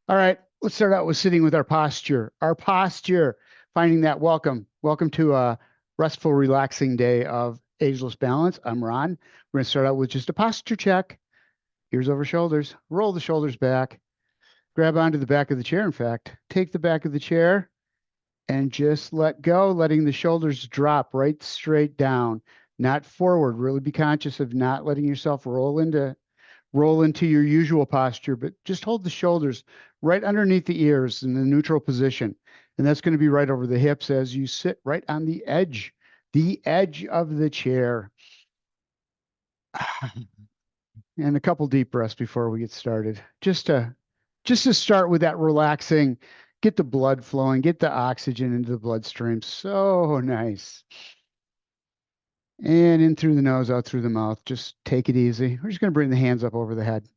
All right, let's start out with sitting with our posture. Our posture, finding that welcome. Welcome to a restful, relaxing day of ageless balance. I'm Ron. We're going to start out with just a posture check. Ears over shoulders. Roll the shoulders back. Grab onto the back of the chair, in fact. Take the back of the chair and just let go, letting the shoulders drop right straight down, not forward. Really be conscious of not letting yourself roll into your usual posture, but just hold the shoulders right underneath the ears in the neutral position. And that's going to be right over the hips as you sit right on the edge of the chair. And a couple deep breaths before we get started. Just to start with that relaxing, get the blood flowing, get the oxygen into the bloodstream. So nice. And in through the nose, out through the mouth. Just take it easy. We're just going to bring the hands up over the head.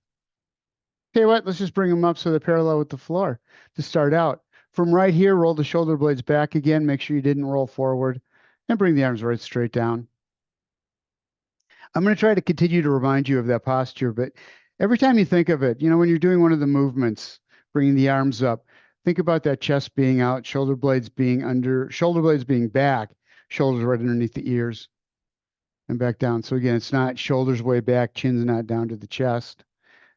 Tell you what, let's just bring them up so they're parallel with the floor to start out. From right here, roll the shoulder blades back again. Make sure you didn't roll forward and bring the arms right straight down. I'm going to try to continue to remind you of that posture, but every time you think of it, when you're doing one of the movements, bringing the arms up, think about that chest being out, shoulder blades being under, shoulder blades being back, shoulders right underneath the ears and back down. So again, it's not shoulders way back, chin's not down to the chest.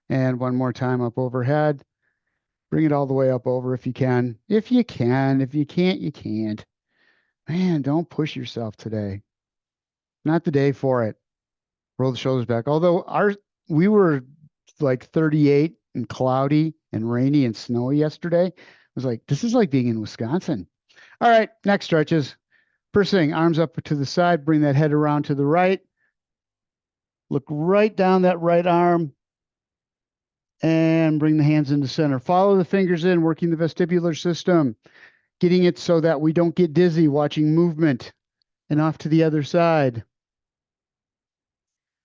And one more time up overhead. Bring it all the way up over if you can. If you can. If you can't, you can't. Man, don't push yourself today. Not the day for it. Roll the shoulders back. Although we were like 38 and cloudy and rainy and snowy yesterday. I was like, this is like being in Wisconsin. All right, next stretches. First thing, arms up to the side. Bring that head around to the right. Look right down that right arm and bring the hands into center. Follow the fingers in, working the vestibular system, getting it so that we don't get dizzy watching movement and off to the other side.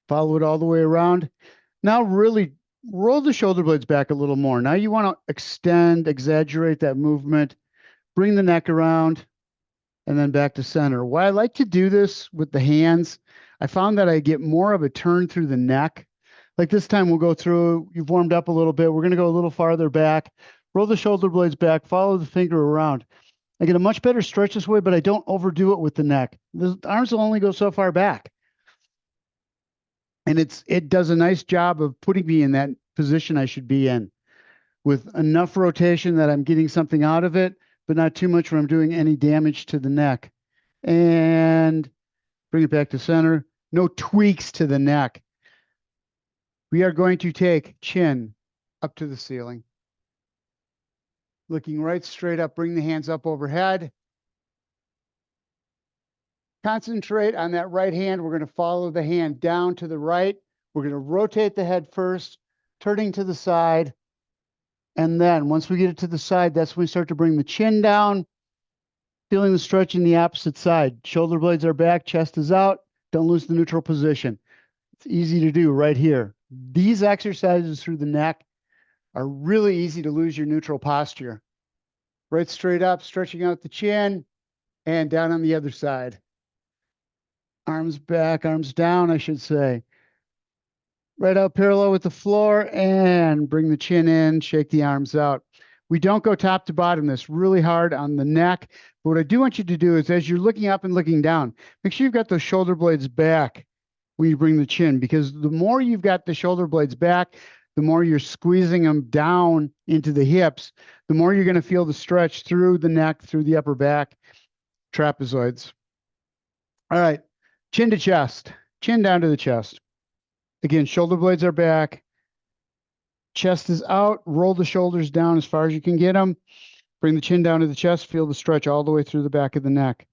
Follow it all the way around. Now really roll the shoulder blades back a little more. Now you want to extend, exaggerate that movement, bring the neck around, and then back to center. Why I like to do this with the hands, I found that I get more of a turn through the neck. Like this time we'll go through, you've warmed up a little bit. We're going to go a little farther back. Roll the shoulder blades back, follow the finger around. I get a much better stretch this way, but I don't overdo it with the neck. The arms will only go so far back. And it does a nice job of putting me in that position I should be in with enough rotation that I'm getting something out of it, but not too much where I'm doing any damage to the neck. And bring it back to center. No tweaks to the neck. We are going to take chin up to the ceiling. Looking right straight up, bring the hands up overhead. Concentrate on that right hand. We're going to follow the hand down to the right. We're going to rotate the head first, turning to the side. And then once we get it to the side, that's when we start to bring the chin down, feeling the stretch in the opposite side. Shoulder blades are back, chest is out. Don't lose the neutral position. It's easy to do right here. These exercises through the neck are really easy to lose your neutral posture. Right straight up, stretching out the chin, and down on the other side. Arms back, arms down, I should say. Right out parallel with the floor, and bring the chin in, shake the arms out. We don't go top to bottom. This really hard on the neck. But what I do want you to do is as you're looking up and looking down, make sure you've got those shoulder blades back when you bring the chin, because the more you've got the shoulder blades back, the more you're squeezing them down into the hips, the more you're going to feel the stretch through the neck, through the upper back, trapezoids. All right, chin to chest, chin down to the chest. Again, shoulder blades are back. Chest is out. Roll the shoulders down as far as you can get them. Bring the chin down to the chest. Feel the stretch all the way through the back of the neck.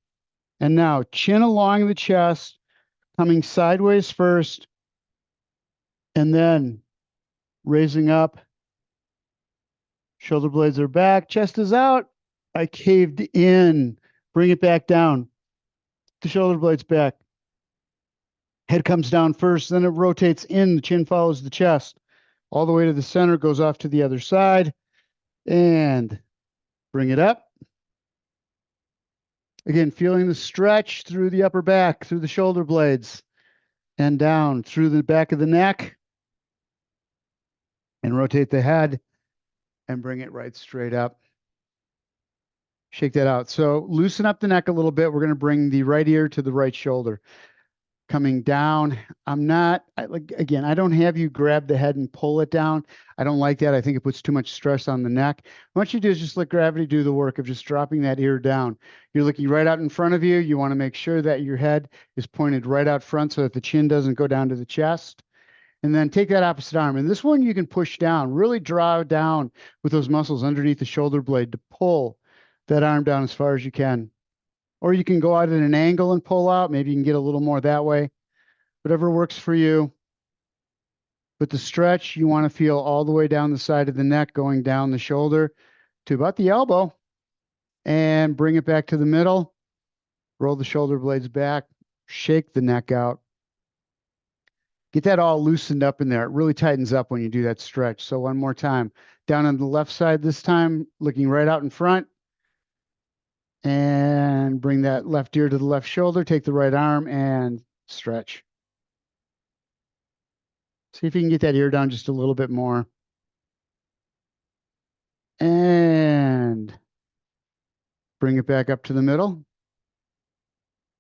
And now chin along the chest, coming sideways first, and then raising up. Shoulder blades are back. Chest is out. I caved in. Bring it back down. The shoulder blades back. Head comes down first, then it rotates in. The chin follows the chest. All the way to the center, goes off to the other side. And bring it up. Again, feeling the stretch through the upper back, through the shoulder blades, and down through the back of the neck. And rotate the head. and bring it right straight up. Shake that out. So loosen up the neck a little bit. We're going to bring the right ear to the right shoulder. Coming down. Again, I don't have you grab the head and pull it down. I don't like that. I think it puts too much stress on the neck. What you do is just let gravity do the work of just dropping that ear down. You're looking right out in front of you. You want to make sure that your head is pointed right out front so that the chin doesn't go down to the chest. And then take that opposite arm. And this one you can push down, really draw down with those muscles underneath the shoulder blade to pull that arm down as far as you can. Or you can go out at an angle and pull out. Maybe you can get a little more that way. Whatever works for you. But the stretch, you want to feel all the way down the side of the neck, going down the shoulder to about the elbow. And bring it back to the middle. Roll the shoulder blades back. Shake the neck out. Get that all loosened up in there. It really tightens up when you do that stretch. So one more time. Down on the left side this time, looking right out in front. And bring that left ear to the left shoulder. Take the right arm and stretch. See if you can get that ear down just a little bit more. And bring it back up to the middle.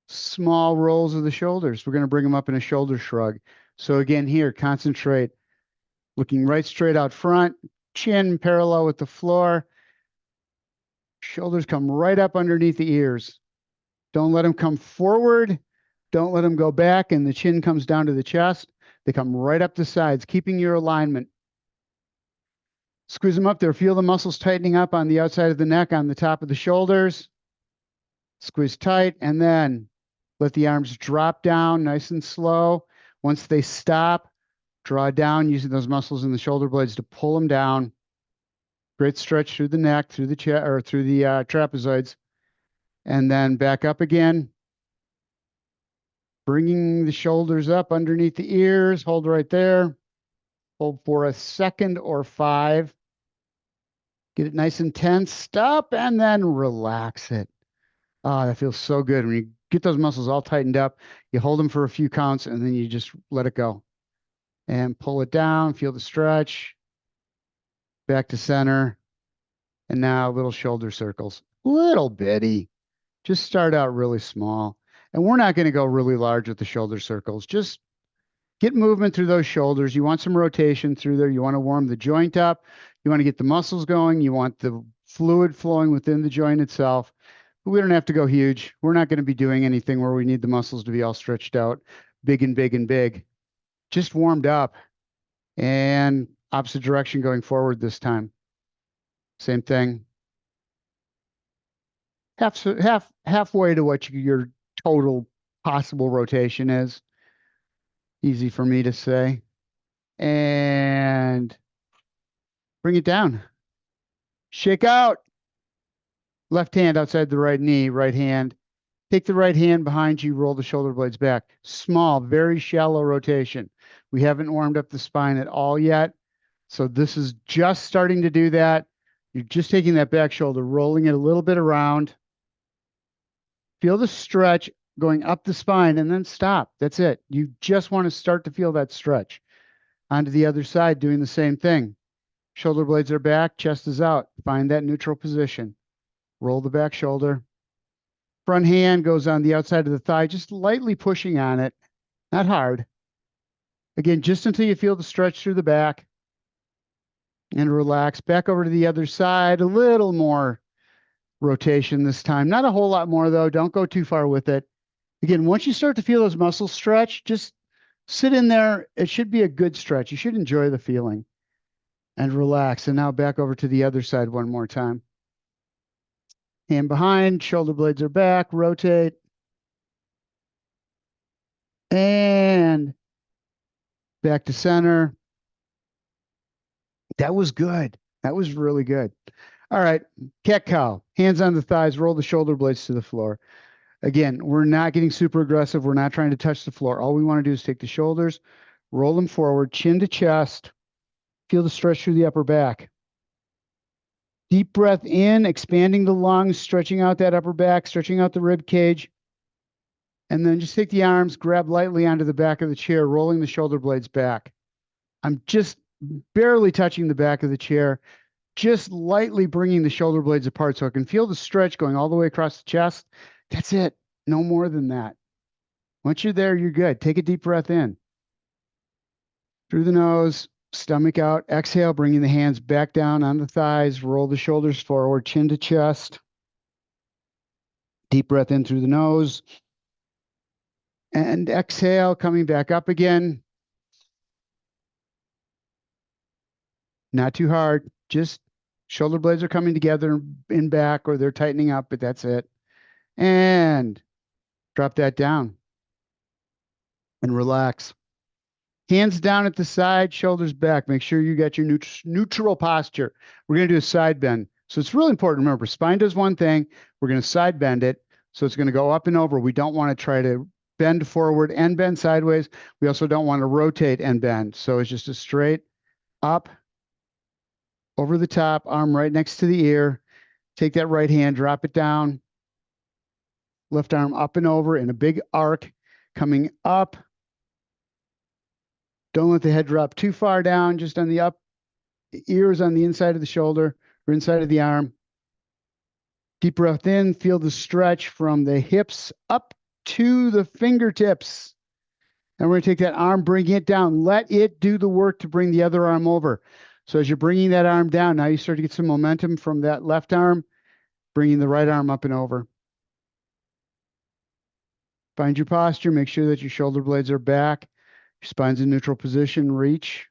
Small rolls of the shoulders. We're going to bring them up in a shoulder shrug. So again, here, concentrate. Looking right straight out front. Chin parallel with the floor. Shoulders come right up underneath the ears. Don't let them come forward. Don't let them go back, and the chin comes down to the chest. They come right up the sides, keeping your alignment. Squeeze them up there. Feel the muscles tightening up on the outside of the neck, on the top of the shoulders. Squeeze tight, and then let the arms drop down nice and slow. Once they stop, draw down using those muscles in the shoulder blades to pull them down. Great stretch through the neck, through the chest, or through the trapezoids. And then back up again. Bringing the shoulders up underneath the ears. Hold right there. Hold for a second or 5. Get it nice and tense. Stop and then relax it. Ah, that feels so good. When you get those muscles all tightened up, you hold them for a few counts and then you just let it go. And pull it down. Feel the stretch. Back to center. And now little shoulder circles. Little bitty. Just start out really small. And we're not going to go really large with the shoulder circles. Just get movement through those shoulders. You want some rotation through there. You want to warm the joint up. You want to get the muscles going. You want the fluid flowing within the joint itself. But we don't have to go huge. We're not going to be doing anything where we need the muscles to be all stretched out, big and big and big. Just warmed up. And opposite direction going forward this time. Same thing. Halfway to what your total possible rotation is. Easy for me to say. And bring it down. Shake out. Left hand outside the right knee, right hand. Take the right hand behind you, roll the shoulder blades back. Small, very shallow rotation. We haven't warmed up the spine at all yet. So this is just starting to do that. You're just taking that back shoulder, rolling it a little bit around. Feel the stretch going up the spine and then stop. That's it. You just want to start to feel that stretch. Onto the other side, doing the same thing. Shoulder blades are back, chest is out. Find that neutral position. Roll the back shoulder. Front hand goes on the outside of the thigh, just lightly pushing on it. Not hard. Again, just until you feel the stretch through the back. And relax. Back over to the other side. A little more rotation this time. Not a whole lot more, though. Don't go too far with it. Again, once you start to feel those muscles stretch, just sit in there. It should be a good stretch. You should enjoy the feeling. And relax. And now back over to the other side one more time. Hand behind, shoulder blades are back, rotate. And back to center. That was good. That was really good. All right, cat cow. Hands on the thighs, roll the shoulder blades to the floor. Again, we're not getting super aggressive. We're not trying to touch the floor. All we want to do is take the shoulders, roll them forward, chin to chest. Feel the stretch through the upper back. Deep breath in, expanding the lungs, stretching out that upper back, stretching out the rib cage. And then just take the arms, grab lightly onto the back of the chair, rolling the shoulder blades back. I'm just barely touching the back of the chair. just lightly bringing the shoulder blades apart so I can feel the stretch going all the way across the chest. That's it. No more than that. Once you're there, you're good. Take a deep breath in through the nose, stomach out. Exhale, bringing the hands back down on the thighs. Roll the shoulders forward, chin to chest. Deep breath in through the nose. And exhale, coming back up again. Not too hard. Just shoulder blades are coming together in back or they're tightening up, but that's it. And drop that down and relax. Hands down at the side, shoulders back. Make sure you got your neutral posture. We're going to do a side bend. So it's really important. Remember, spine does one thing. We're going to side bend it. So it's going to go up and over. We don't want to try to bend forward and bend sideways. We also don't want to rotate and bend. So it's just a straight up, over the top, arm right next to the ear. Take that right hand, drop it down. Left arm up and over in a big arc, coming up. Don't let the head drop too far down, just on the up. Ears on the inside of the shoulder or inside of the arm. Deep breath in, feel the stretch from the hips up to the fingertips. And we're going to take that arm, bring it down. Let it do the work to bring the other arm over. So as you're bringing that arm down, now you start to get some momentum from that left arm, bringing the right arm up and over. Find your posture. Make sure that your shoulder blades are back. Your spine's in neutral position. Reach.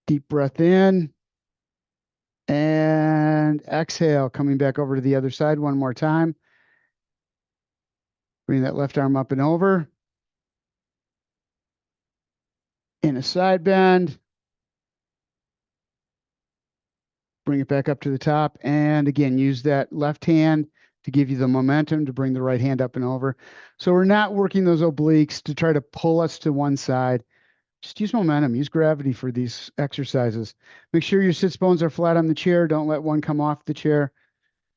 Deep breath in. And exhale, coming back over to the other side one more time. Bring that left arm up and over. In a side bend. Bring it back up to the top. And again, use that left hand to give you the momentum to bring the right hand up and over. So we're not working those obliques to try to pull us to one side. Just use momentum, use gravity for these exercises. Make sure your sits bones are flat on the chair. Don't let one come off the chair.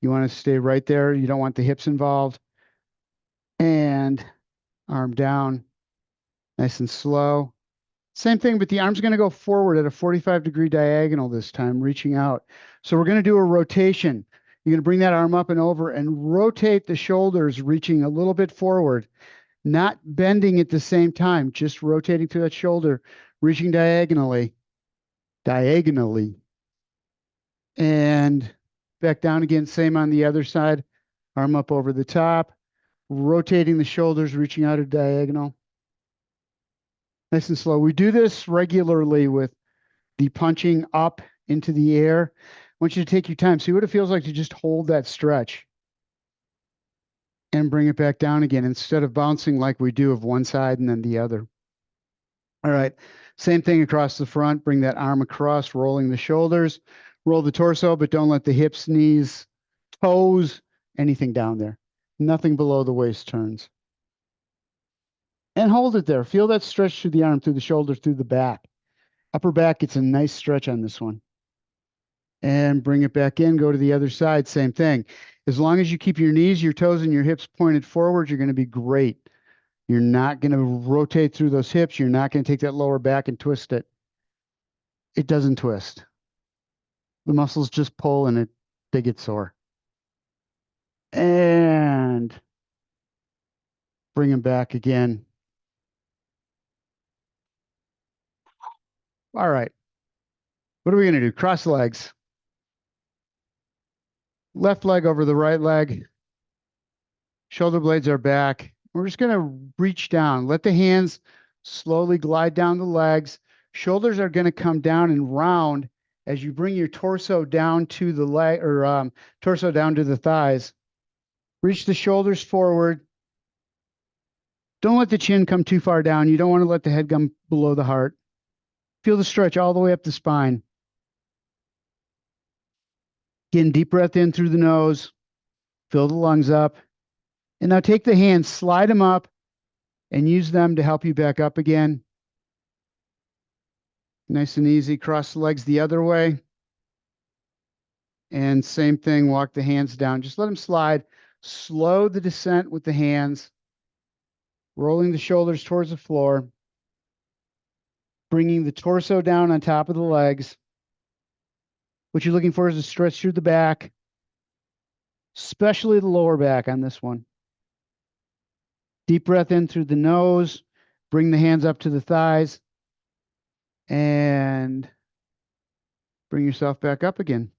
You want to stay right there. You don't want the hips involved. And arm down, nice and slow. Same thing, but the arm's going to go forward at a 45-degree diagonal this time, reaching out. So we're going to do a rotation. You're going to bring that arm up and over and rotate the shoulders, reaching a little bit forward. Not bending at the same time, just rotating through that shoulder, reaching diagonally, and back down again. Same on the other side, arm up over the top, rotating the shoulders, reaching out a diagonal. Nice and slow. We do this regularly with the punching up into the air. I want you to take your time. See what it feels like to just hold that stretch. And bring it back down again instead of bouncing like we do of one side and then the other. All right, same thing across the front. Bring that arm across, rolling the shoulders, roll the torso, but don't let the hips, knees, toes, anything down there. Nothing below the waist turns. And hold it there. Feel that stretch through the arm, through the shoulder, through the back. Upper back gets a nice stretch on this one. And bring it back in, go to the other side, same thing. As long as you keep your knees, your toes, and your hips pointed forward, you're going to be great. You're not going to rotate through those hips. You're not going to take that lower back and twist it. It doesn't twist. The muscles just pull and they get sore. And bring them back again. All right. What are we going to do? Cross legs. Left leg over the right leg. Shoulder blades are back. We're just going to reach down. Let the hands slowly glide down the legs. Shoulders are going to come down and round as you bring your torso down to the leg or torso down to the thighs. Reach the shoulders forward. Don't let the chin come too far down. You don't want to let the head come below the heart. Feel the stretch all the way up the spine. Again, deep breath in through the nose. Fill the lungs up. And now take the hands, slide them up, and use them to help you back up again. Nice and easy. Cross the legs the other way. And same thing, walk the hands down. Just let them slide. Slow the descent with the hands. Rolling the shoulders towards the floor. Bringing the torso down on top of the legs. What you're looking for is a stretch through the back, especially the lower back on this one. Deep breath in through the nose. Bring the hands up to the thighs. And bring yourself back up again.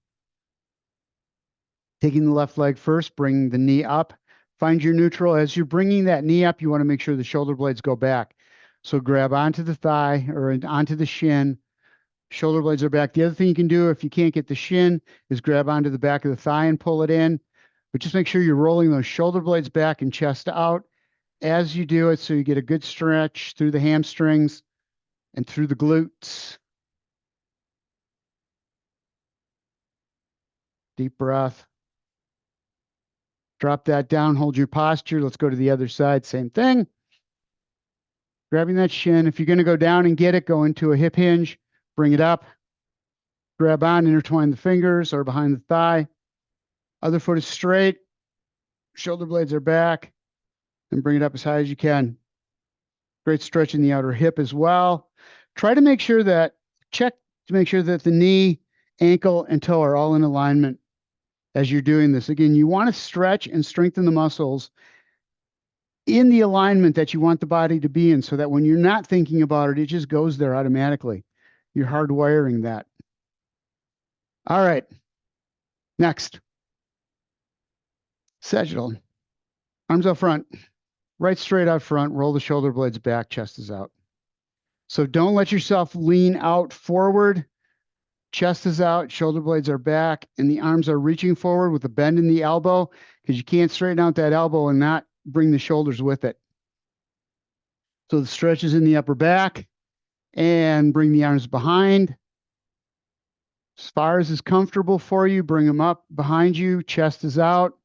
Taking the left leg first, bring the knee up. Find your neutral. As you're bringing that knee up, you want to make sure the shoulder blades go back. So grab onto the thigh or onto the shin. Shoulder blades are back. The other thing you can do if you can't get the shin is grab onto the back of the thigh and pull it in. But just make sure you're rolling those shoulder blades back and chest out as you do it so you get a good stretch through the hamstrings and through the glutes. Deep breath. Drop that down, hold your posture. Let's go to the other side. Same thing. Grabbing that shin. If you're going to go down and get it, go into a hip hinge. Bring it up. Grab on, intertwine the fingers or behind the thigh. Other foot is straight. Shoulder blades are back. And bring it up as high as you can. Great stretch in the outer hip as well. Try to make sure that, check to make sure that the knee, ankle, and toe are all in alignment as you're doing this. Again, you want to stretch and strengthen the muscles in the alignment that you want the body to be in so that when you're not thinking about it, it just goes there automatically. You're hardwiring that. All right. Next. Sagittal. Arms out front. Right straight out front. Roll the shoulder blades back. Chest is out. So don't let yourself lean out forward. Chest is out, shoulder blades are back, and the arms are reaching forward with a bend in the elbow because you can't straighten out that elbow and not bring the shoulders with it. So the stretch is in the upper back and bring the arms behind. As far as is comfortable for you, bring them up behind you, chest is out,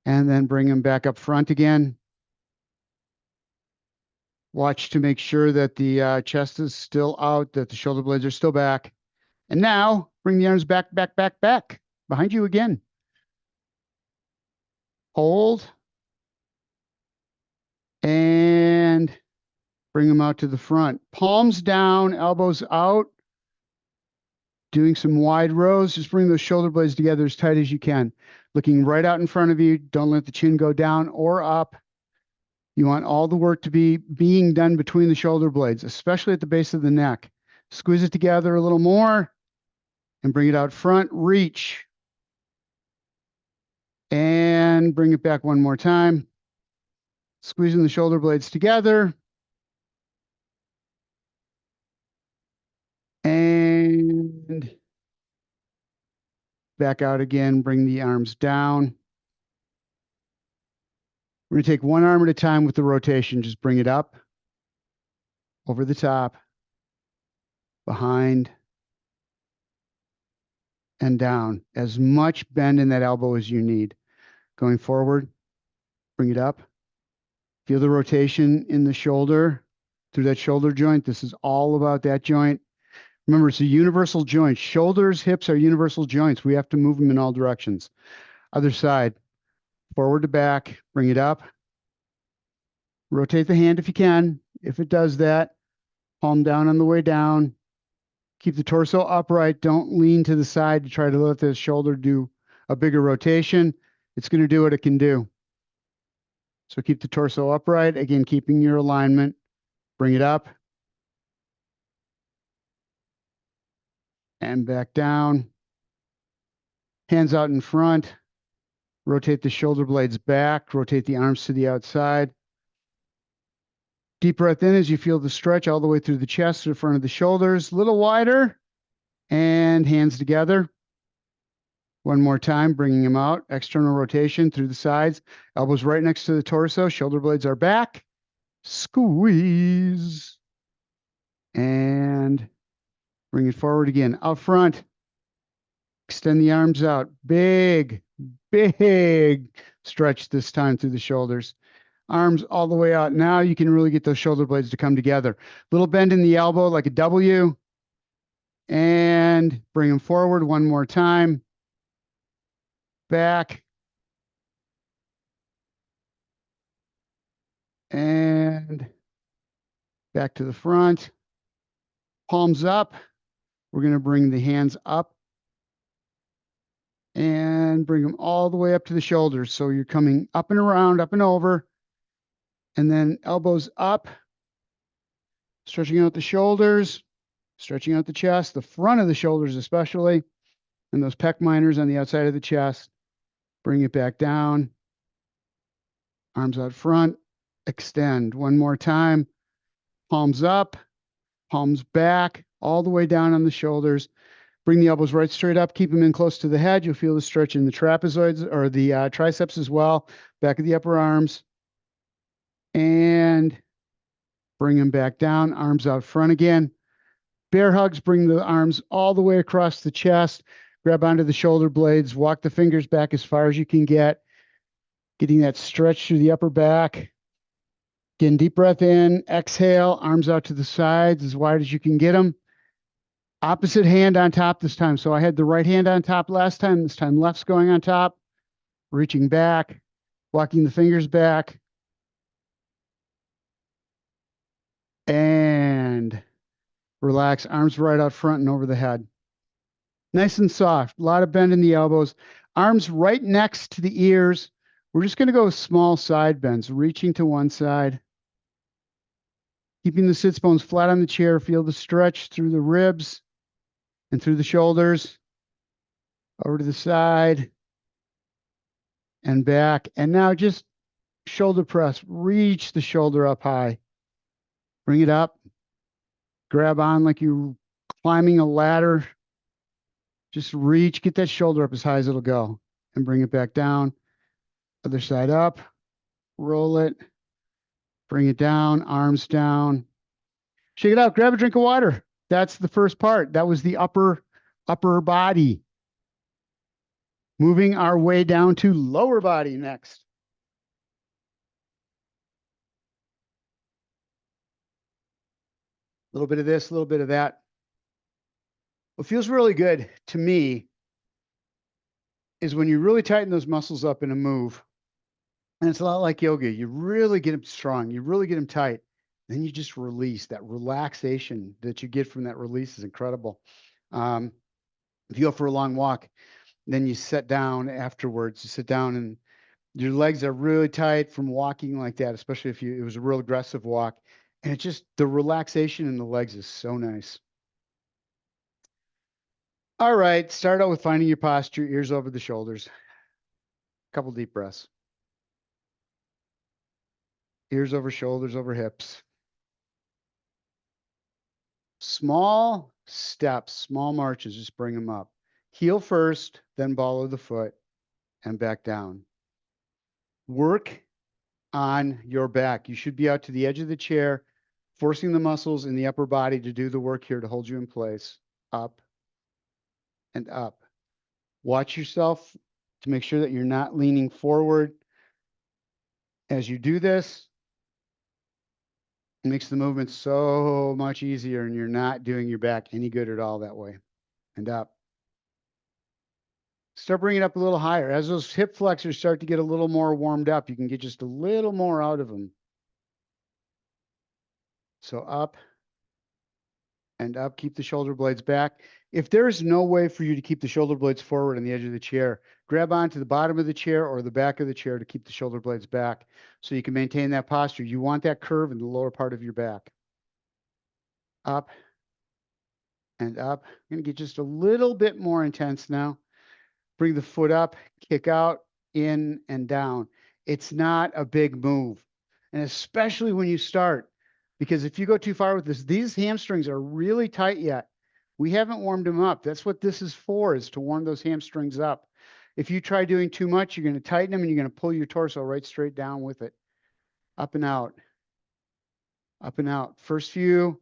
and then bring them back up front again. Watch to make sure that the chest is still out, that the shoulder blades are still back. And now bring the arms back, back, back, back behind you again. Hold. And bring them out to the front. Palms down, elbows out. Doing some wide rows. Just bring those shoulder blades together as tight as you can. Looking right out in front of you. Don't let the chin go down or up. You want all the work to be being done between the shoulder blades, especially at the base of the neck. Squeeze it together a little more. And bring it out front, reach. And bring it back one more time. Squeezing the shoulder blades together. And back out again, bring the arms down. We're going to take one arm at a time with the rotation. Just bring it up, over the top, behind, and down. As much bend in that elbow as you need. Going forward, bring it up. Feel the rotation in the shoulder, through that shoulder joint. This is all about that joint. Remember, it's a universal joint. Shoulders, hips are universal joints. We have to move them in all directions. Other side, forward to back, bring it up. Rotate the hand if you can. If it does that, palm down on the way down. Keep the torso upright. Don't lean to the side to try to let the shoulder do a bigger rotation. It's going to do what it can do. So keep the torso upright. Again, keeping your alignment. Bring it up. And back down. Hands out in front. Rotate the shoulder blades back. Rotate the arms to the outside. Deep breath in as you feel the stretch all the way through the chest to the front of the shoulders. A little wider. And hands together. One more time, bringing them out. External rotation through the sides. Elbows right next to the torso. Shoulder blades are back. Squeeze. And bring it forward again. Out front. Extend the arms out. Big, big stretch this time through the shoulders. Arms all the way out. Now you can really get those shoulder blades to come together. Little bend in the elbow like a W. And bring them forward one more time. Back. And back to the front. Palms up. We're going to bring the hands up and bring them all the way up to the shoulders. So you're coming up and around, up and over, and then elbows up, stretching out the shoulders, stretching out the chest, the front of the shoulders especially, and those pec minors on the outside of the chest. Bring it back down, arms out front, extend. One more time, palms up, palms back, all the way down on the shoulders. Bring the elbows right straight up. Keep them in close to the head. You'll feel the stretch in the trapezoids or the triceps as well. Back of the upper arms. And bring them back down. Arms out front again. Bear hugs. Bring the arms all the way across the chest. Grab onto the shoulder blades. Walk the fingers back as far as you can get. Getting that stretch through the upper back. Again, deep breath in. Exhale. Arms out to the sides as wide as you can get them. Opposite hand on top this time. So I had the right hand on top last time. This time left's going on top. Reaching back, walking the fingers back. And relax. Arms right out front and over the head. Nice and soft. A lot of bend in the elbows. Arms right next to the ears. We're just going to go with small side bends, reaching to one side. Keeping the sits bones flat on the chair. Feel the stretch through the ribs and through the shoulders. Over to the side and back. And now just shoulder press. Reach the shoulder up high. Bring it up. Grab on like you're climbing a ladder. Just reach. Get that shoulder up as high as it'll go. And bring it back down. Other side up. Roll it. Bring it down. Arms down. Shake it out. Grab a drink of water. That's the first part. That was the upper body. Moving our way down to lower body next. A little bit of this, a little bit of that. What feels really good to me is when you really tighten those muscles up in a move. And it's a lot like yoga. You really get them strong. You really get them tight. Then you just release. That relaxation that you get from that release is incredible. If you go for a long walk, then you sit down afterwards. You sit down and your legs are really tight from walking like that, especially if it was a real aggressive walk. And it's just the relaxation in the legs is so nice. All right, start out with finding your posture, ears over the shoulders. A couple deep breaths. Ears over shoulders, over hips. Small steps, small marches, just bring them up. Heel first, then ball of the foot, and back down. Work on your back. You should be out to the edge of the chair, forcing the muscles in the upper body to do the work here to hold you in place. Up and up. Watch yourself to make sure that you're not leaning forward. As you do this, it makes the movement so much easier and you're not doing your back any good at all that way. And up. Start bringing it up a little higher. As those hip flexors start to get a little more warmed up, you can get just a little more out of them. So up and up. Keep the shoulder blades back. If there's no way for you to keep the shoulder blades forward on the edge of the chair, grab onto the bottom of the chair or the back of the chair to keep the shoulder blades back so you can maintain that posture. You want that curve in the lower part of your back. Up and up. I'm going to get just a little bit more intense now. Bring the foot up, kick out, in and down. It's not a big move. And especially when you start, because if you go too far with this, these hamstrings are really tight yet. We haven't warmed them up. That's what this is for, is to warm those hamstrings up. If you try doing too much, you're going to tighten them and you're going to pull your torso right straight down with it. Up and out. Up and out. First few,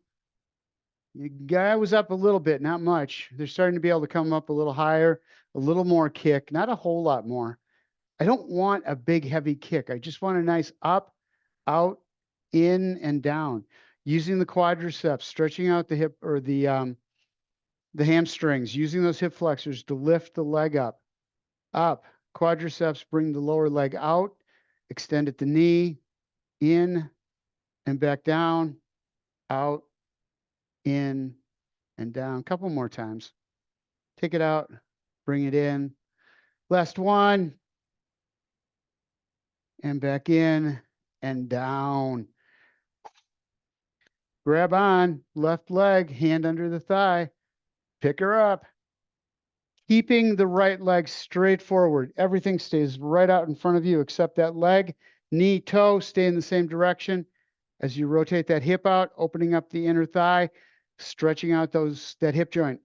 the guy was up a little bit, not much. They're starting to be able to come up a little higher, a little more kick, not a whole lot more. I don't want a big, heavy kick. I just want a nice up, out, in, and down. Using the quadriceps, stretching out the hip or the hamstrings, using those hip flexors to lift the leg up. Up. Quadriceps, bring the lower leg out, extend at the knee, in, and back down, out, in, and down. A couple more times. Take it out, bring it in, Last one. And back in and down. Grab on, left leg, hand under the thigh. Pick her up. Keeping the right leg straight forward. Everything stays right out in front of you except that leg. Knee, toe, stay in the same direction. As you rotate that hip out, opening up the inner thigh, stretching out that hip joint.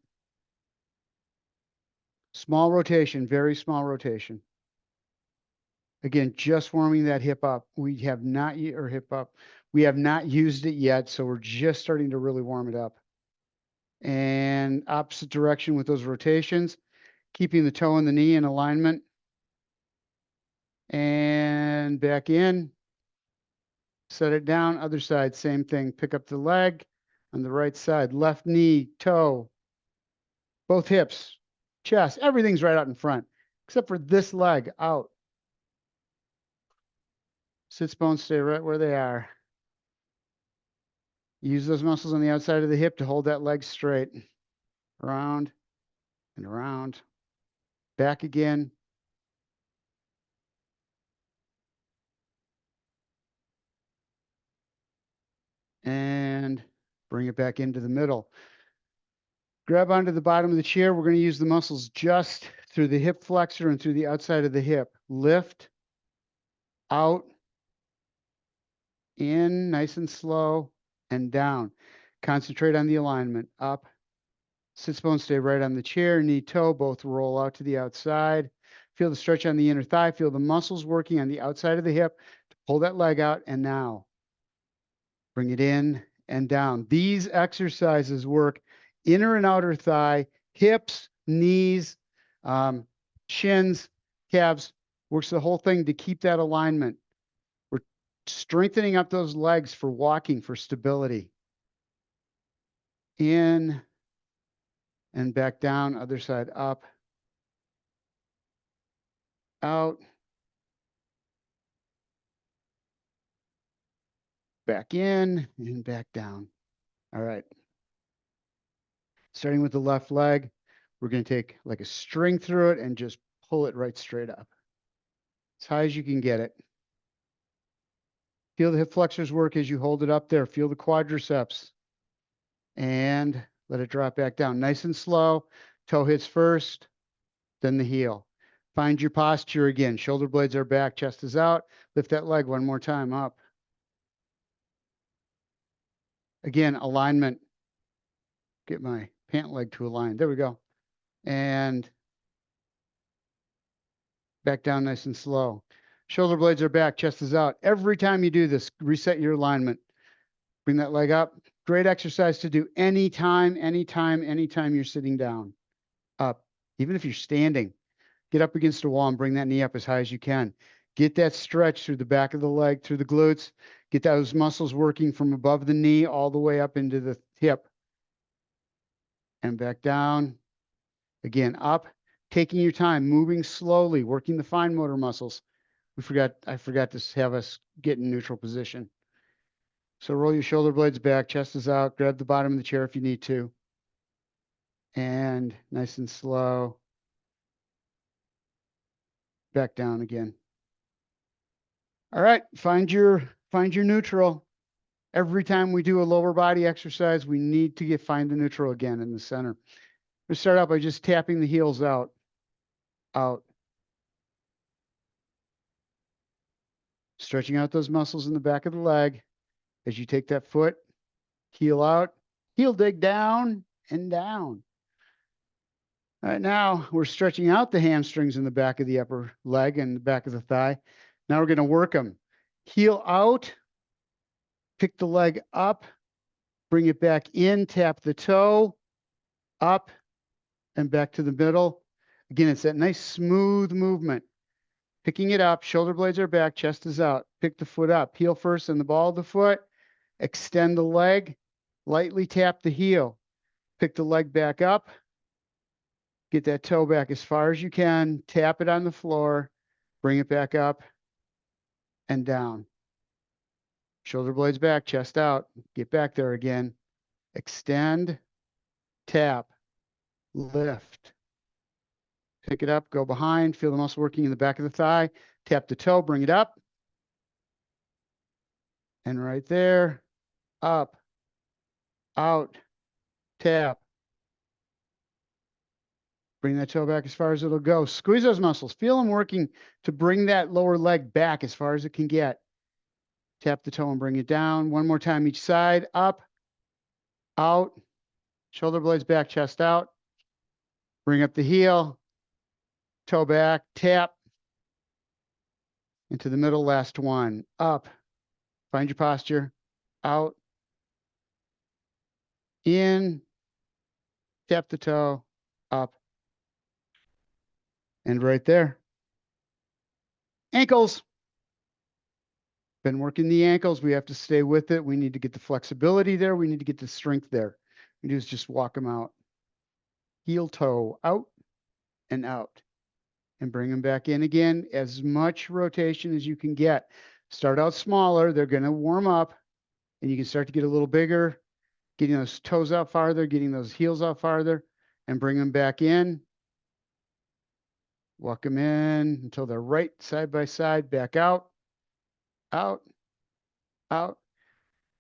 Small rotation, very small rotation. Again, just warming that hip up. We have not, or hip up. We have not used it yet, so we're just starting to really warm it up. And opposite direction with those rotations, keeping the toe and the knee in alignment. And back in. Set it down, other side, same thing. Pick up the leg on the right side, left knee, toe, both hips, chest, everything's right out in front, except for this leg out. Sits bones stay right where they are. Use those muscles on the outside of the hip to hold that leg straight. Around and around. Back again. And bring it back into the middle. Grab onto the bottom of the chair. We're going to use the muscles just through the hip flexor and through the outside of the hip. Lift, out, in, nice and slow, and down. Concentrate on the alignment. Up. Sits bones stay right on the chair. Knee, toe, both roll out to the outside. Feel the stretch on the inner thigh. Feel the muscles working on the outside of the hip to pull that leg out. And now bring it in and down. These exercises work inner and outer thigh, hips, knees, shins, calves. Works the whole thing to keep that alignment. We're strengthening up those legs for walking, for stability. In and back down, other side up, out, back in, and back down. All right. Starting with the left leg, we're going to take like a string through it and just pull it right straight up. As high as you can get it. Feel the hip flexors work as you hold it up there. Feel the quadriceps. And let it drop back down. Nice and slow. Toe hits first, then the heel. Find your posture again. Shoulder blades are back, chest is out. Lift that leg one more time up. Again, alignment. Get my pant leg to align. There we go. And back down nice and slow. Shoulder blades are back, chest is out. Every time you do this, reset your alignment. Bring that leg up. Great exercise to do anytime you're sitting down. Up. Even if you're standing, get up against a wall and bring that knee up as high as you can. Get that stretch through the back of the leg, through the glutes. Get those muscles working from above the knee all the way up into the hip. And back down. Again, up. Taking your time, moving slowly, working the fine motor muscles. I forgot to have us get in neutral position. So roll your shoulder blades back, chest is out, grab the bottom of the chair if you need to. And nice and slow. Back down again. All right, find your neutral. Every time we do a lower body exercise, we need to find the neutral again in the center. We start out by just tapping the heels out. Out. Stretching out those muscles in the back of the leg. As you take that foot, heel out, heel dig down and down. All right, now we're stretching out the hamstrings in the back of the upper leg and the back of the thigh. Now we're going to work them. Heel out, pick the leg up, bring it back in, tap the toe, up and back to the middle. Again, it's that nice smooth movement. Picking it up, shoulder blades are back, chest is out. Pick the foot up, heel first and the ball of the foot. Extend the leg, lightly tap the heel. Pick the leg back up. Get that toe back as far as you can. Tap it on the floor. Bring it back up and down. Shoulder blades back, chest out. Get back there again. Extend, tap, lift. Pick it up, go behind, feel the muscle working in the back of the thigh, tap the toe, bring it up. And right there, up, out, tap. Bring that toe back as far as it'll go. Squeeze those muscles. Feel them working to bring that lower leg back as far as it can get. Tap the toe and bring it down. One more time each side. Up, out, shoulder blades back, chest out. Bring up the heel, toe back, tap. Into the middle, last one. Up, find your posture. Out, in, tap the toe, up. And right there. Ankles. Been working the ankles. We have to stay with it. We need to get the flexibility there. We need to get the strength there. We do is just walk them out. Heel toe out and out. And bring them back in again. As much rotation as you can get. Start out smaller. They're going to warm up. And you can start to get a little bigger. Getting those toes out farther. Getting those heels out farther. And bring them back in. Walk them in until they're right side by side. Back out. Out, out,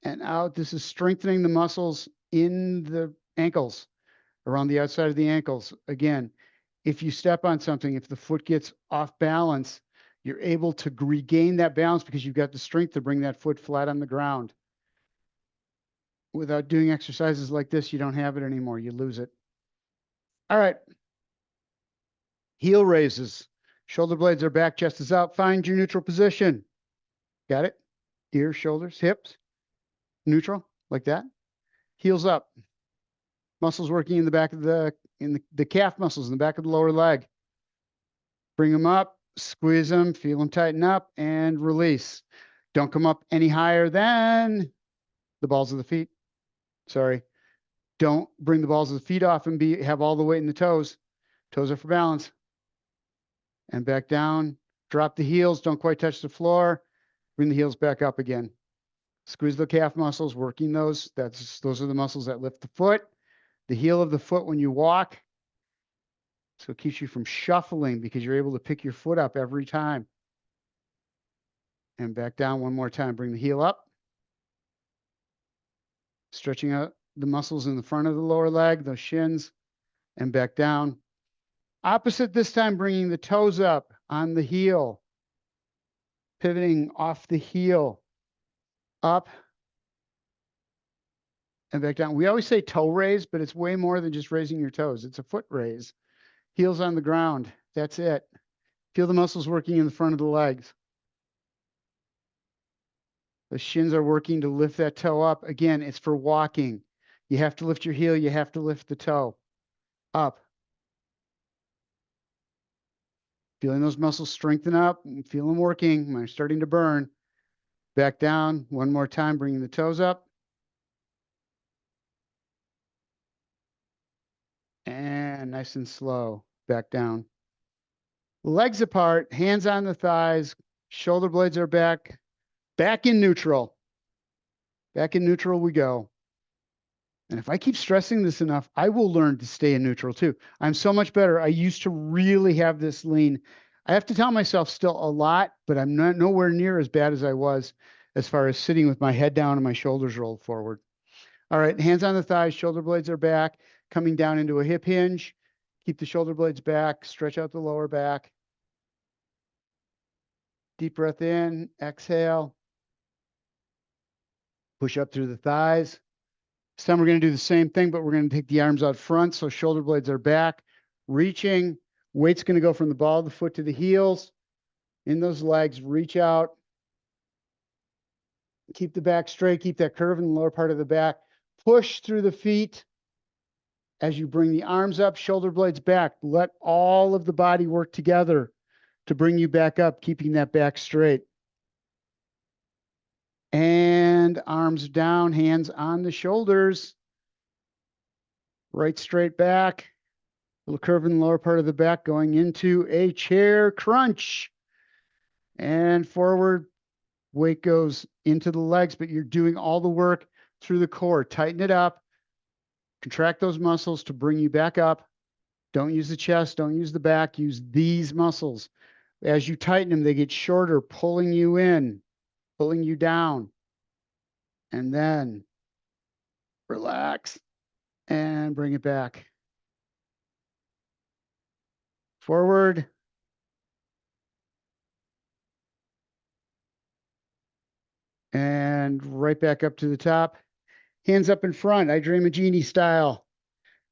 and out. This is strengthening the muscles in the ankles, around the outside of the ankles. Again, if you step on something, if the foot gets off balance, you're able to regain that balance because you've got the strength to bring that foot flat on the ground. Without doing exercises like this, you don't have it anymore. You lose it. All right. Heel raises. Shoulder blades are back, chest is out. Find your neutral position. Got it? Ears, shoulders, hips, neutral, like that. Heels up. Muscles working in the back of the calf muscles in the back of the lower leg. Bring them up, squeeze them, feel them tighten up, and release. Don't come up any higher than the balls of the feet. Sorry. Don't bring the balls of the feet off and have all the weight in the toes. Toes are for balance. And back down. Drop the heels. Don't quite touch the floor. Bring the heels back up again. Squeeze the calf muscles, working those. Those are the muscles that lift the foot. The heel of the foot when you walk. So it keeps you from shuffling because you're able to pick your foot up every time. And back down one more time. Bring the heel up. Stretching out the muscles in the front of the lower leg, those shins, and back down. Opposite this time, bringing the toes up on the heel. Pivoting off the heel. Up. And back down. We always say toe raise, but it's way more than just raising your toes. It's a foot raise. Heels on the ground. That's it. Feel the muscles working in the front of the legs. The shins are working to lift that toe up. Again, it's for walking. You have to lift your heel. You have to lift the toe. Up. Feeling those muscles strengthen up. Feel them working. They're starting to burn. Back down. One more time, bringing the toes up. And nice and slow. Back down. Legs apart. Hands on the thighs. Shoulder blades are back. Back in neutral. Back in neutral we go. And if I keep stressing this enough, I will learn to stay in neutral too. I'm so much better. I used to really have this lean. I have to tell myself still a lot, but I'm not nowhere near as bad as I was as far as sitting with my head down and my shoulders rolled forward. All right, hands on the thighs, shoulder blades are back, coming down into a hip hinge. Keep the shoulder blades back, stretch out the lower back. Deep breath in, exhale. Push up through the thighs. This time we're going to do the same thing, but we're going to take the arms out front so shoulder blades are back. Reaching. Weight's going to go from the ball of the foot to the heels. In those legs, reach out. Keep the back straight. Keep that curve in the lower part of the back. Push through the feet as you bring the arms up, shoulder blades back. Let all of the body work together to bring you back up, keeping that back straight. And arms down, hands on the shoulders. Right straight back. Little curve in the lower part of the back going into a chair crunch. And forward. Weight goes into the legs, but you're doing all the work through the core. Tighten it up. Contract those muscles to bring you back up. Don't use the chest. Don't use the back. Use these muscles. As you tighten them, they get shorter, pulling you in, pulling you down. And then relax and bring it back. Forward. And right back up to the top. Hands up in front. I Dream a Genie style.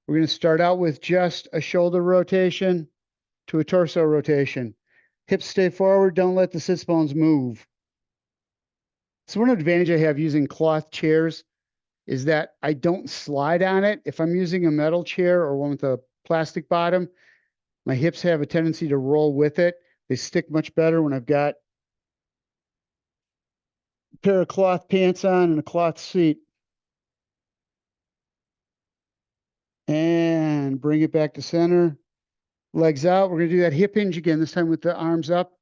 We're going to start out with just a shoulder rotation to a torso rotation. Hips stay forward. Don't let the sits bones move. So one advantage I have using cloth chairs is that I don't slide on it. If I'm using a metal chair or one with a plastic bottom, my hips have a tendency to roll with it. They stick much better when I've got a pair of cloth pants on and a cloth seat. And bring it back to center. Legs out. We're going to do that hip hinge again, this time with the arms up.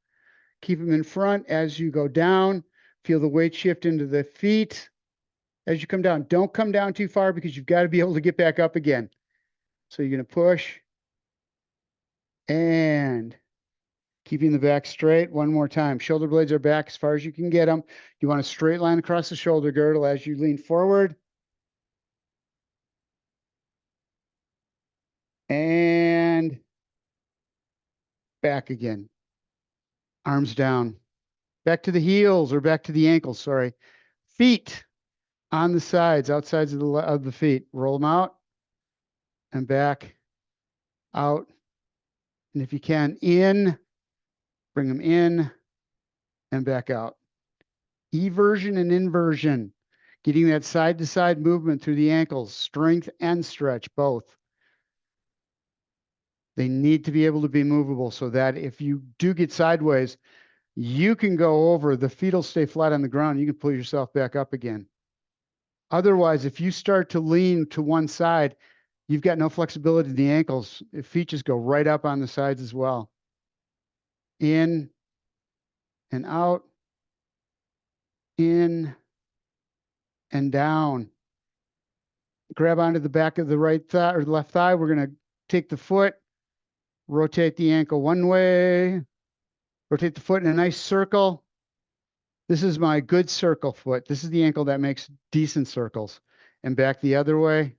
Keep them in front as you go down. Feel the weight shift into the feet as you come down. Don't come down too far because you've got to be able to get back up again. So you're going to push and keeping the back straight. One more time. Shoulder blades are back as far as you can get them. You want a straight line across the shoulder girdle as you lean forward. And back again. Arms down. Back to the heels or back to the ankles, sorry. Feet on the sides, outsides of the feet. Roll them out and back, out. And if you can, in, bring them in and back out. Eversion and inversion, getting that side to side movement through the ankles, strength and stretch, both. They need to be able to be movable so that if you do get sideways, you can go over, the feet will stay flat on the ground. You can pull yourself back up again. Otherwise, if you start to lean to one side, you've got no flexibility in the ankles. Feet just go right up on the sides as well. In and out, in and down. Grab onto the back of the right thigh or the left thigh. We're going to take the foot, rotate the ankle one way, rotate the foot in a nice circle. This is my good circle foot. This is the ankle that makes decent circles. And back the other way.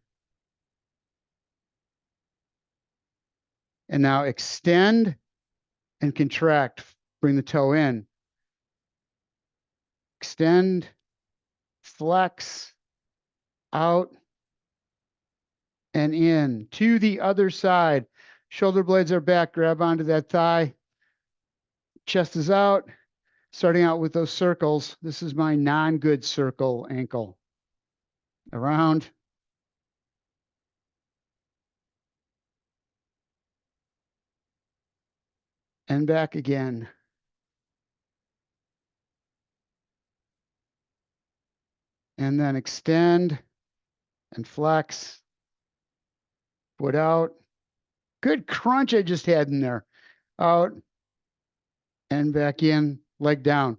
And now extend and contract. Bring the toe in. Extend, flex, out, and in. To the other side. Shoulder blades are back. Grab onto that thigh. Chest is out. Starting out with those circles. This is my non-good circle ankle. Around. And back again. And then extend and flex. Foot out. Good crunch I just had in there. Out and back in, leg down.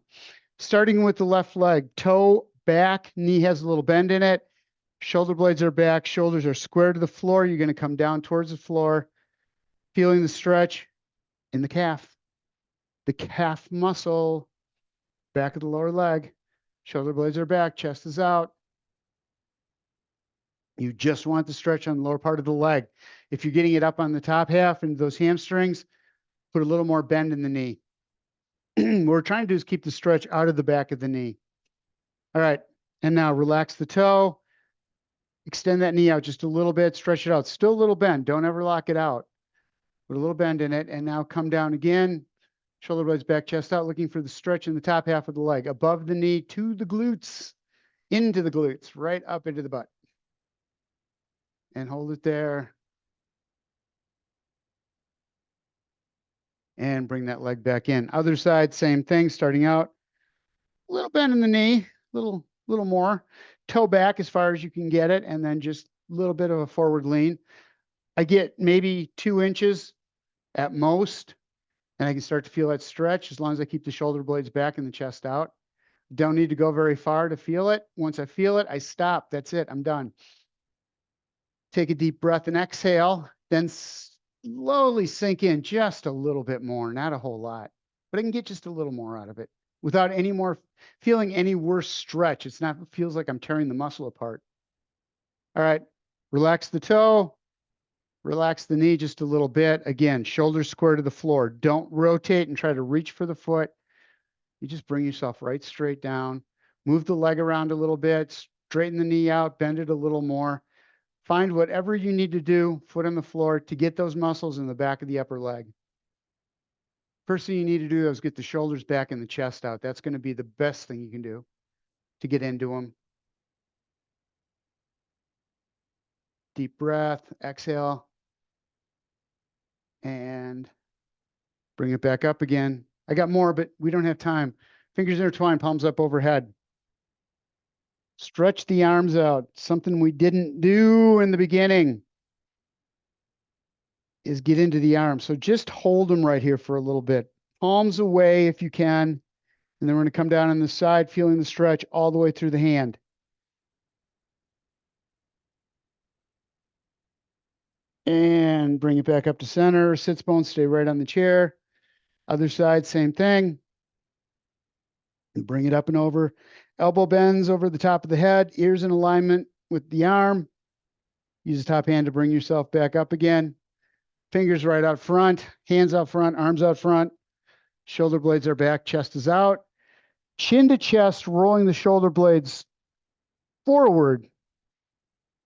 Starting with the left leg, toe back, knee has a little bend in it. Shoulder blades are back, shoulders are square to the floor. You're going to come down towards the floor, feeling the stretch in the calf muscle, back of the lower leg. Shoulder blades are back, chest is out. You just want the stretch on the lower part of the leg. If you're getting it up on the top half and those hamstrings, put a little more bend in the knee. What we're trying to do is keep the stretch out of the back of the knee. All right. And now relax the toe. Extend that knee out just a little bit. Stretch it out. Still a little bend. Don't ever lock it out. Put a little bend in it. And now come down again. Shoulder blades back, chest out, looking for the stretch in the top half of the leg. Above the knee to the glutes. Into the glutes. Right up into the butt. And hold it there. And bring that leg back in. Other side, same thing, starting out. A little bend in the knee, little more. Toe back as far as you can get it, and then just a little bit of a forward lean. I get maybe 2 inches at most, and I can start to feel that stretch as long as I keep the shoulder blades back and the chest out. Don't need to go very far to feel it. Once I feel it, I stop. That's it. I'm done. Take a deep breath and exhale. Then Slowly sink in just a little bit more, not a whole lot, but I can get just a little more out of it without any more feeling any worse stretch. It's not, it feels like I'm tearing the muscle apart. All right. Relax the toe, relax the knee just a little bit. Again, shoulders square to the floor. Don't rotate and try to reach for the foot. You just bring yourself right straight down. Move the leg around a little bit, straighten the knee out, bend it a little more. Find whatever you need to do, foot on the floor, to get those muscles in the back of the upper leg. First thing you need to do is get the shoulders back and the chest out. That's going to be the best thing you can do to get into them. Deep breath, exhale, and bring it back up again. I got more, but we don't have time. Fingers intertwined, palms up overhead. Stretch the arms out. Something we didn't do in the beginning is get into the arms. So just hold them right here for a little bit. Palms away if you can. And then we're going to come down on the side, feeling the stretch all the way through the hand. And bring it back up to center. Sits bones stay right on the chair. Other side, same thing. And bring it up and over. Elbow bends over the top of the head. Ears in alignment with the arm. Use the top hand to bring yourself back up again. Fingers right out front. Hands out front. Arms out front. Shoulder blades are back. Chest is out. Chin to chest, rolling the shoulder blades forward.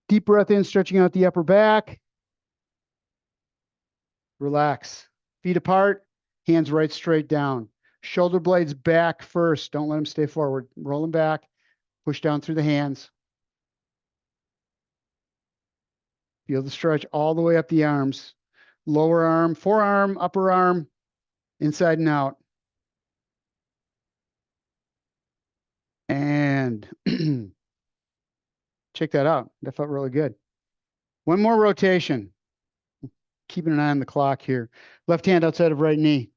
Deep breath in, stretching out the upper back. Relax. Feet apart, hands right straight down. Shoulder blades back first. Don't let them stay forward. Roll them back. Push down through the hands. Feel the stretch all the way up the arms. Lower arm, forearm, upper arm, inside and out. And check that out. That felt really good. One more rotation. Keeping an eye on the clock here. Left hand outside of right knee.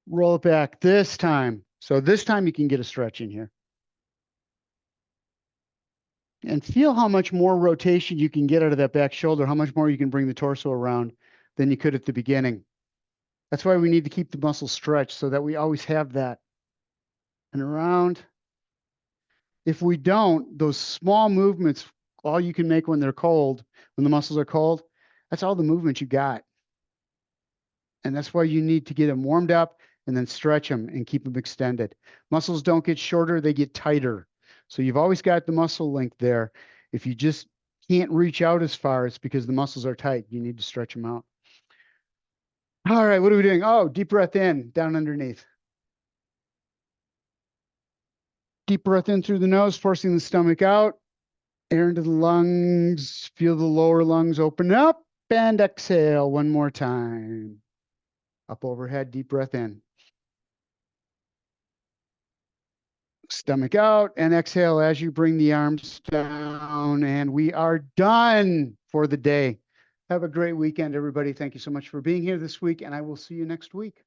Roll it back this time. So this time you can get a stretch in here. And feel how much more rotation you can get out of that back shoulder, how much more you can bring the torso around than you could at the beginning. That's why we need to keep the muscles stretched so that we always have that. And around. If we don't, those small movements, all you can make when they're cold, when the muscles are cold, that's all the movement you got. And that's why you need to get them warmed up and then stretch them and keep them extended. Muscles don't get shorter, they get tighter. So you've always got the muscle link there. If you just can't reach out as far, it's because the muscles are tight. You need to stretch them out. All right, what are we doing? Oh, deep breath in, down underneath. Deep breath in through the nose, forcing the stomach out. Air into the lungs. Feel the lower lungs open up and exhale one more time. Up overhead, deep breath in. Stomach out and exhale as you bring the arms down. And we are done for the day. Have a great weekend, everybody. Thank you so much for being here this week, and I will see you next week.